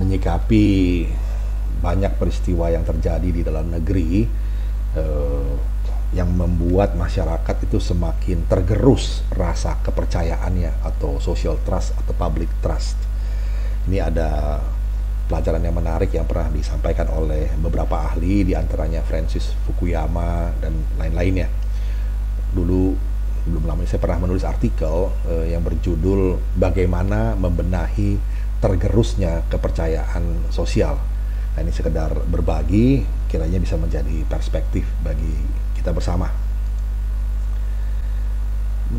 menyikapi banyak peristiwa yang terjadi di dalam negeri yang membuat masyarakat itu semakin tergerus rasa kepercayaannya atau social trust atau public trust. Ini ada pelajaran yang menarik yang pernah disampaikan oleh beberapa ahli, diantaranya Francis Fukuyama dan lain-lainnya. Dulu belum lama ini saya pernah menulis artikel yang berjudul Bagaimana Membenahi Tergerusnya Kepercayaan Sosial. Nah, ini sekedar berbagi, kiranya bisa menjadi perspektif bagi kita bersama.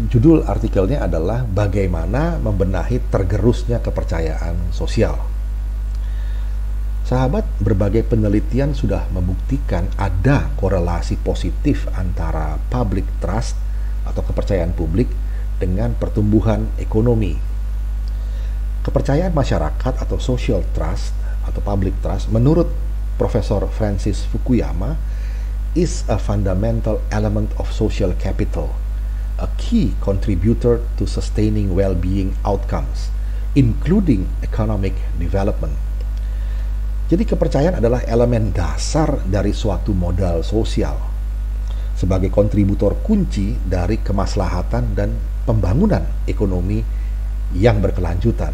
Judul artikelnya adalah Bagaimana Membenahi Tergerusnya Kepercayaan Sosial. Sahabat, berbagai penelitian sudah membuktikan ada korelasi positif antara public trust atau kepercayaan publik dengan pertumbuhan ekonomi. Kepercayaan masyarakat atau social trust atau public trust menurut Profesor Francis Fukuyama is a fundamental element of social capital, a key contributor to sustaining well-being outcomes, including economic development. Jadi kepercayaan adalah elemen dasar dari suatu modal sosial sebagai kontributor kunci dari kemaslahatan dan pembangunan ekonomi yang berkelanjutan.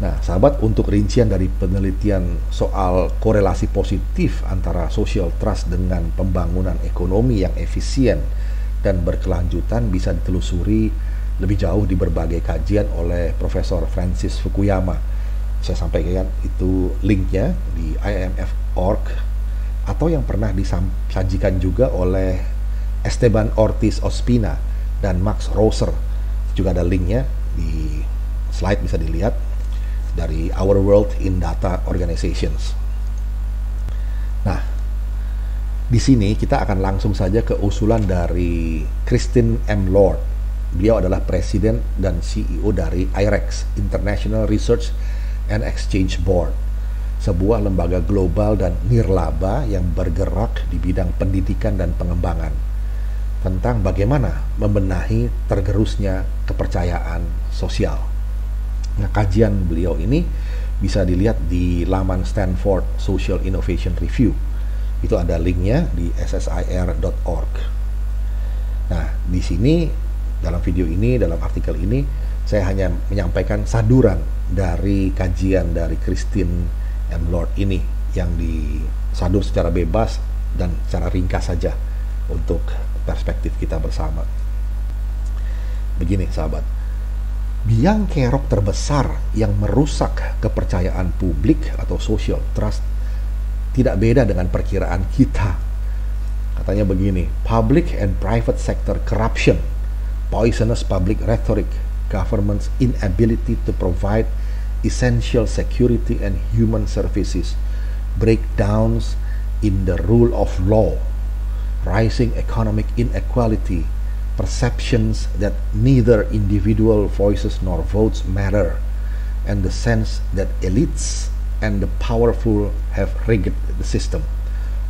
Nah, sahabat, untuk rincian dari penelitian soal korelasi positif antara social trust dengan pembangunan ekonomi yang efisien dan berkelanjutan bisa ditelusuri lebih jauh di berbagai kajian oleh Profesor Francis Fukuyama. Saya sampaikan itu linknya di IMF.org atau yang pernah disajikan juga oleh Esteban Ortiz Ospina dan Max Roser. Juga ada linknya di slide, bisa dilihat, dari Our World in Data Organizations. Nah, di sini kita akan langsung saja ke usulan dari Christine M. Lord. Beliau adalah Presiden dan CEO dari IREX, International Research and Exchange Board, sebuah lembaga global dan nirlaba yang bergerak di bidang pendidikan dan pengembangan, tentang bagaimana membenahi tergerusnya kepercayaan sosial. Nah, kajian beliau ini bisa dilihat di laman Stanford Social Innovation Review. Itu ada linknya di ssir.org. Nah, di sini dalam video ini, dalam artikel ini, saya hanya menyampaikan saduran dari kajian dari Christine M. Lord ini yang disadur secara bebas dan secara ringkas saja untuk perspektif kita bersama. Begini, sahabat, biang kerok terbesar yang merusak kepercayaan publik atau social trust tidak beda dengan perkiraan kita. Katanya begini, public and private sector corruption, poisonous public rhetoric, government's inability to provide essential security and human services, breakdowns in the rule of law, rising economic inequality, perceptions that neither individual voices nor votes matter, and the sense that elites and the powerful have rigged the system,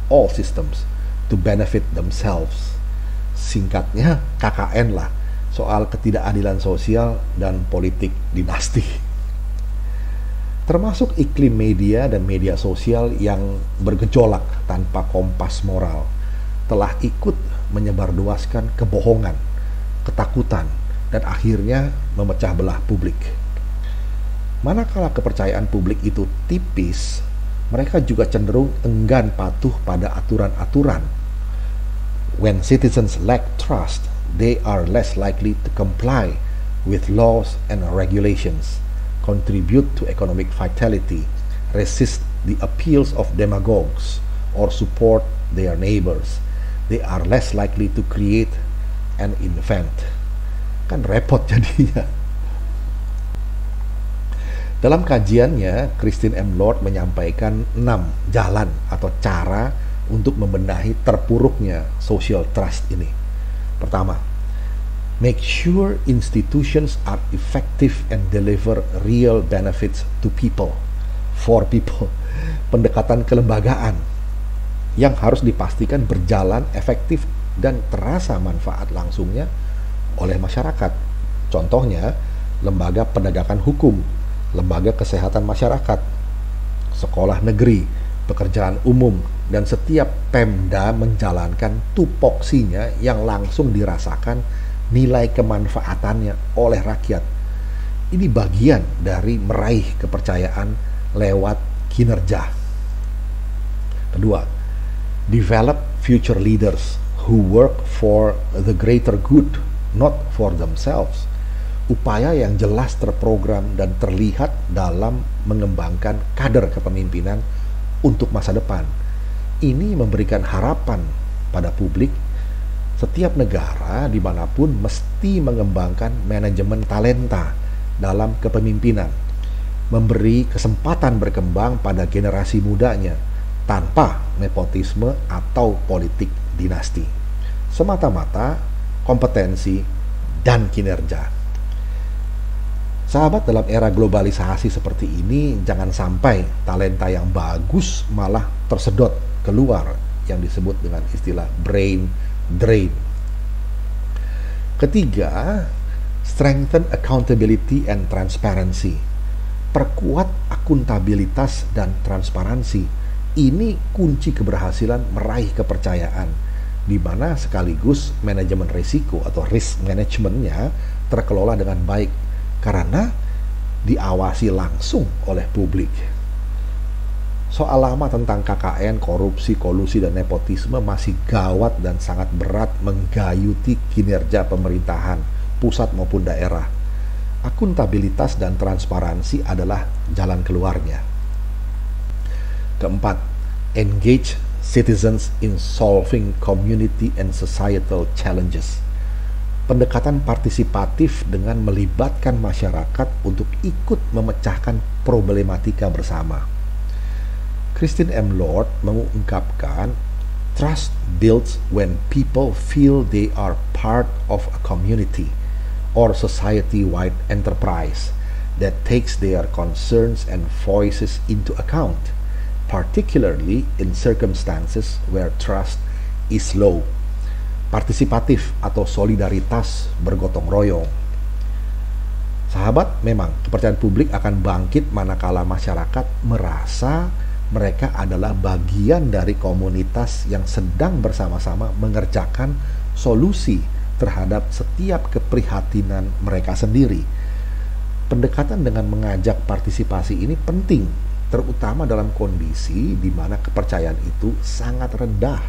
all systems, to benefit themselves. Singkatnya KKN lah, soal ketidakadilan sosial dan politik dinasti. Termasuk iklim media dan media sosial yang bergejolak tanpa kompas moral telah ikut menyebarluaskan kebohongan, ketakutan, dan akhirnya memecah belah publik. Manakala kepercayaan publik itu tipis, mereka juga cenderung enggan patuh pada aturan-aturan. When citizens lack trust, they are less likely to comply with laws and regulations, contribute to economic vitality, resist the appeals of demagogues, or support their neighbors. They are less likely to create and invent. Kan repot jadinya. Dalam kajiannya, Christine M. Lord menyampaikan 6 jalan atau cara untuk membenahi terpuruknya social trust ini. Pertama, make sure institutions are effective and deliver real benefits to people, for people. Pendekatan kelembagaan yang harus dipastikan berjalan efektif dan terasa manfaat langsungnya oleh masyarakat. Contohnya, lembaga penegakan hukum lembaga kesehatan masyarakat, sekolah negeri, pekerjaan umum, dan setiap Pemda menjalankan tupoksinya yang langsung dirasakan nilai kemanfaatannya oleh rakyat. Ini bagian dari meraih kepercayaan lewat kinerja. Kedua, develop future leaders who work for the greater good, not for themselves. Upaya yang jelas terprogram dan terlihat dalam mengembangkan kader kepemimpinan untuk masa depan. Ini memberikan harapan pada publik. Setiap negara dimanapun mesti mengembangkan manajemen talenta dalam kepemimpinan, memberi kesempatan berkembang pada generasi mudanya tanpa nepotisme atau politik dinasti, semata-mata kompetensi dan kinerja. Sahabat, dalam era globalisasi seperti ini, jangan sampai talenta yang bagus malah tersedot keluar, yang disebut dengan istilah brain drain. Ketiga, strengthen accountability and transparency. Perkuat akuntabilitas dan transparansi. Ini kunci keberhasilan meraih kepercayaan, di mana sekaligus manajemen risiko atau risk manajemennya terkelola dengan baik karena diawasi langsung oleh publik. Soal lama tentang KKN, korupsi, kolusi, dan nepotisme masih gawat dan sangat berat menggayuti kinerja pemerintahan, pusat maupun daerah. Akuntabilitas dan transparansi adalah jalan keluarnya. Keempat, engage citizens in solving community and societal challenges. Pendekatan partisipatif dengan melibatkan masyarakat untuk ikut memecahkan problematika bersama. Christine M. Lord mengungkapkan, trust builds when people feel they are part of a community or society-wide enterprise that takes their concerns and voices into account, particularly in circumstances where trust is low. Partisipatif atau solidaritas bergotong royong. Sahabat, memang kepercayaan publik akan bangkit manakala masyarakat merasa mereka adalah bagian dari komunitas yang sedang bersama-sama mengerjakan solusi terhadap setiap keprihatinan mereka sendiri. Pendekatan dengan mengajak partisipasi ini penting, terutama dalam kondisi di mana kepercayaan itu sangat rendah.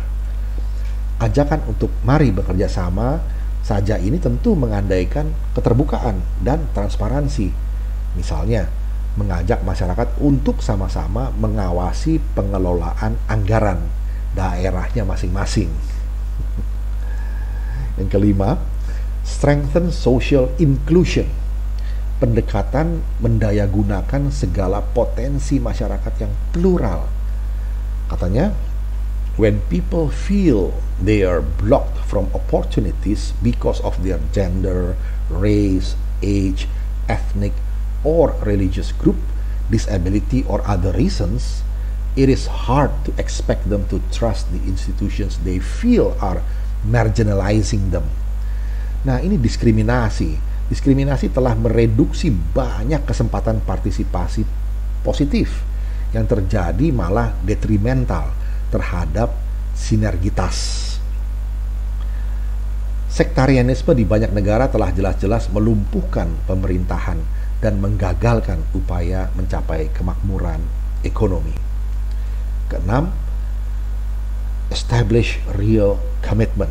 Ajakan untuk mari bekerja sama saja ini tentu mengandaikan keterbukaan dan transparansi. Misalnya, mengajak masyarakat untuk sama-sama mengawasi pengelolaan anggaran daerahnya masing-masing. Yang kelima, strengthen social inclusion. Pendekatan mendayagunakan segala potensi masyarakat yang plural. Katanya, when people feel they are blocked from opportunities because of their gender, race, age, ethnic, or religious group, disability, or other reasons, it is hard to expect them to trust the institutions they feel are marginalizing them. Nah, ini diskriminasi. Diskriminasi telah mereduksi banyak kesempatan partisipasi positif, yang terjadi malah detrimental terhadap sinergitas. Sektarianisme di banyak negara telah jelas-jelas melumpuhkan pemerintahan dan menggagalkan upaya mencapai kemakmuran ekonomi. Keenam, establish real commitment.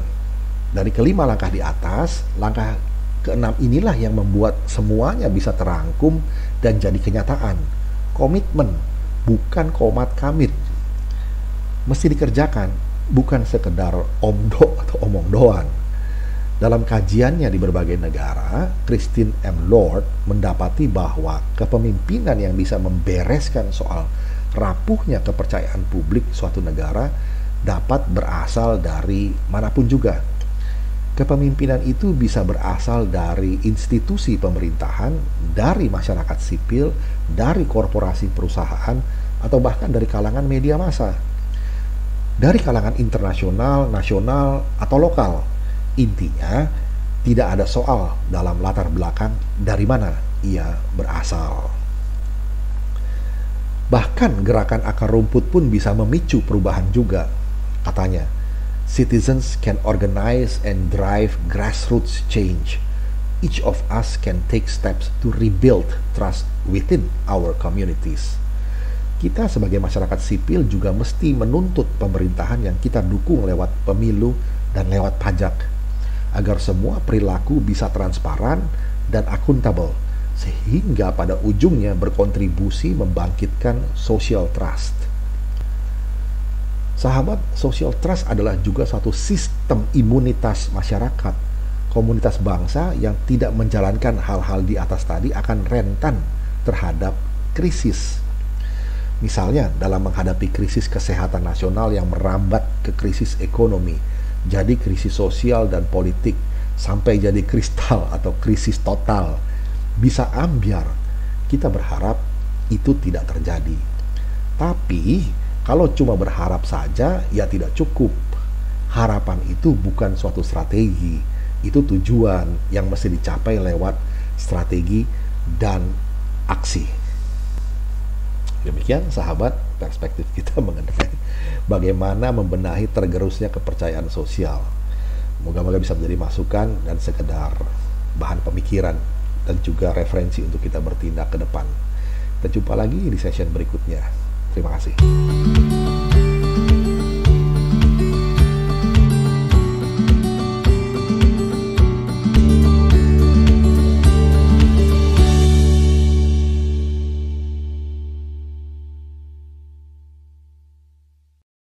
Dari kelima langkah di atas, langkah keenam inilah yang membuat semuanya bisa terangkum dan jadi kenyataan. Komitmen, bukan komat kamit. Mesti dikerjakan, bukan sekedar omdo atau omong doang. Dalam kajiannya di berbagai negara, Christine M. Lord mendapati bahwa kepemimpinan yang bisa membereskan soal rapuhnya kepercayaan publik suatu negara dapat berasal dari manapun juga. Kepemimpinan itu bisa berasal dari institusi pemerintahan, dari masyarakat sipil, dari korporasi perusahaan, atau bahkan dari kalangan media massa. Dari kalangan internasional, nasional, atau lokal. Intinya, tidak ada soal dalam latar belakang dari mana ia berasal. Bahkan gerakan akar rumput pun bisa memicu perubahan juga. Katanya, citizens can organize and drive grassroots change. Each of us can take steps to rebuild trust within our communities. Kita sebagai masyarakat sipil juga mesti menuntut pemerintahan yang kita dukung lewat pemilu dan lewat pajak, agar semua perilaku bisa transparan dan akuntabel, sehingga pada ujungnya berkontribusi membangkitkan social trust. Sahabat, social trust adalah juga suatu sistem imunitas masyarakat. Komunitas bangsa yang tidak menjalankan hal-hal di atas tadi akan rentan terhadap krisis. Misalnya dalam menghadapi krisis kesehatan nasional yang merambat ke krisis ekonomi, jadi krisis sosial dan politik, sampai jadi kristal atau krisis total, bisa ambyar. Kita berharap itu tidak terjadi. Tapi kalau cuma berharap saja, ya tidak cukup. Harapan itu bukan suatu strategi, itu tujuan yang mesti dicapai lewat strategi dan aksi. Demikian sahabat, perspektif kita mengenai bagaimana membenahi tergerusnya kepercayaan sosial. Moga-moga bisa menjadi masukan dan sekedar bahan pemikiran dan juga referensi untuk kita bertindak ke depan. Kita jumpa lagi di session berikutnya. Terima kasih.